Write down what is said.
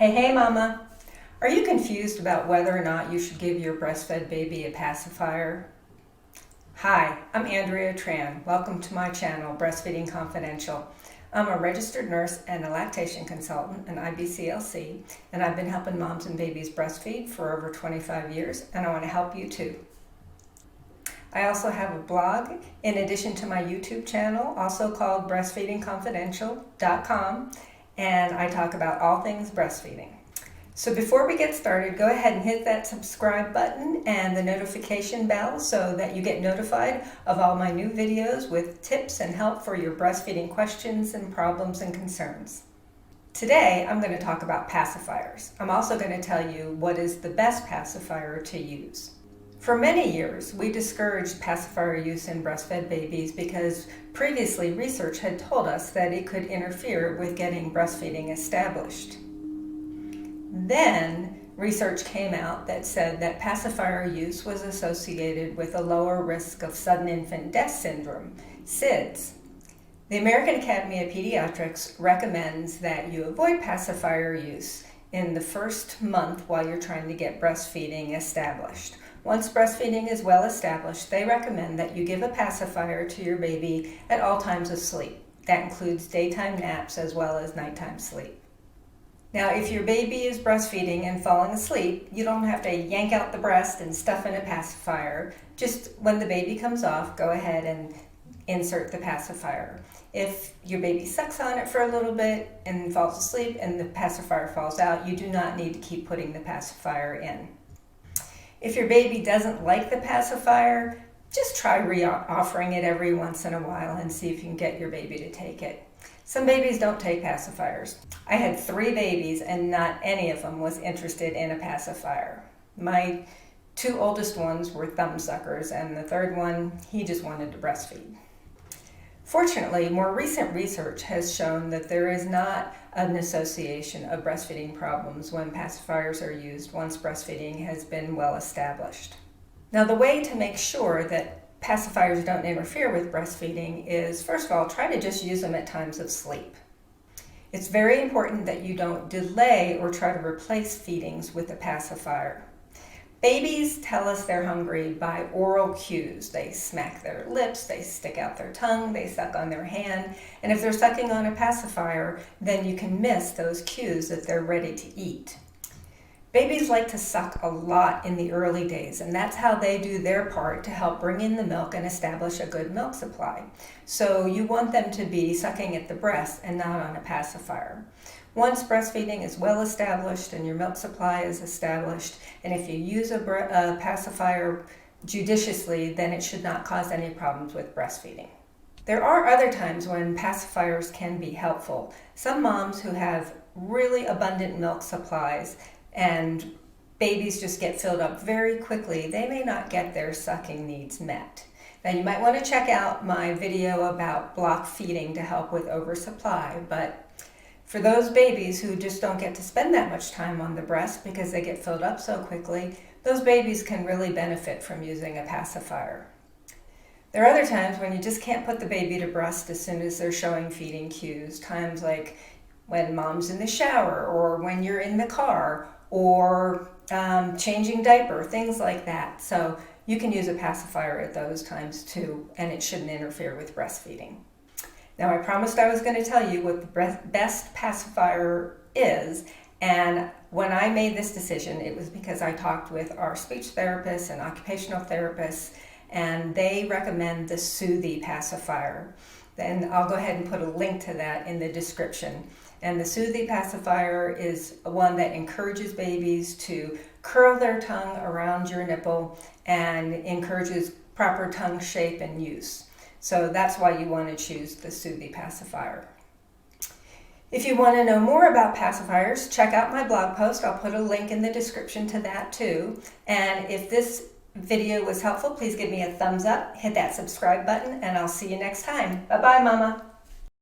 Hey mama! Are you confused about whether or not you should give your breastfed baby a pacifier? Hi, I'm Andrea Tran. Welcome to my channel, Breastfeeding Confidential. I'm a registered nurse and a lactation consultant, an IBCLC, and I've been helping moms and babies breastfeed for over 25 years, and I want to help you too. I also have a blog in addition to my YouTube channel, also called breastfeedingconfidential.com, and I talk about all things breastfeeding. So before we get started, go ahead and hit that subscribe button and the notification bell so that you get notified of all my new videos with tips and help for your breastfeeding questions and problems and concerns. Today, I'm going to talk about pacifiers. I'm also going to tell you what is the best pacifier to use. For many years, we discouraged pacifier use in breastfed babies because previously research had told us that it could interfere with getting breastfeeding established. Then, research came out that said that pacifier use was associated with a lower risk of sudden infant death syndrome, SIDS. The American Academy of Pediatrics recommends that you avoid pacifier use in the first month while you're trying to get breastfeeding established. Once breastfeeding is well established, they recommend that you give a pacifier to your baby at all times of sleep. That includes daytime naps as well as nighttime sleep. Now, if your baby is breastfeeding and falling asleep, you don't have to yank out the breast and stuff in a pacifier. Just when the baby comes off, go ahead and insert the pacifier. If your baby sucks on it for a little bit and falls asleep and the pacifier falls out, you do not need to keep putting the pacifier in. If your baby doesn't like the pacifier, just try re-offering it every once in a while and see if you can get your baby to take it. Some babies don't take pacifiers. I had 3 babies and not any of them was interested in a pacifier. My 2 oldest ones were thumb suckers and the 3rd one, he just wanted to breastfeed. Fortunately, more recent research has shown that there is not an association of breastfeeding problems when pacifiers are used once breastfeeding has been well established. Now, the way to make sure that pacifiers don't interfere with breastfeeding is, first of all, try to just use them at times of sleep. It's very important that you don't delay or try to replace feedings with a pacifier. Babies tell us they're hungry by oral cues. They smack their lips, they stick out their tongue, they suck on their hand, and if they're sucking on a pacifier, then you can miss those cues that they're ready to eat. Babies like to suck a lot in the early days, and that's how they do their part to help bring in the milk and establish a good milk supply. So you want them to be sucking at the breast and not on a pacifier. Once breastfeeding is well established and your milk supply is established, and if you use a pacifier judiciously, then it should not cause any problems with breastfeeding. There are other times when pacifiers can be helpful. Some moms who have really abundant milk supplies and babies just get filled up very quickly, they may not get their sucking needs met. Now, you might want to check out my video about block feeding to help with oversupply, but for those babies who just don't get to spend that much time on the breast because they get filled up so quickly, those babies can really benefit from using a pacifier. There are other times when you just can't put the baby to breast as soon as they're showing feeding cues, times like when mom's in the shower or when you're in the car or changing diaper, things like that. So you can use a pacifier at those times too, and it shouldn't interfere with breastfeeding. Now, I promised I was going to tell you what the best pacifier is, and when I made this decision, it was because I talked with our speech therapists and occupational therapists, and they recommend the Soothe pacifier. Then I'll go ahead and put a link to that in the description. And the Soothe pacifier is one that encourages babies to curl their tongue around your nipple and encourages proper tongue shape and use. So that's why you want to choose the Soothe pacifier. If you want to know more about pacifiers, check out my blog post. I'll put a link in the description to that too. And if this video was helpful, please give me a thumbs up, hit that subscribe button, and I'll see you next time. Bye-bye, Mama.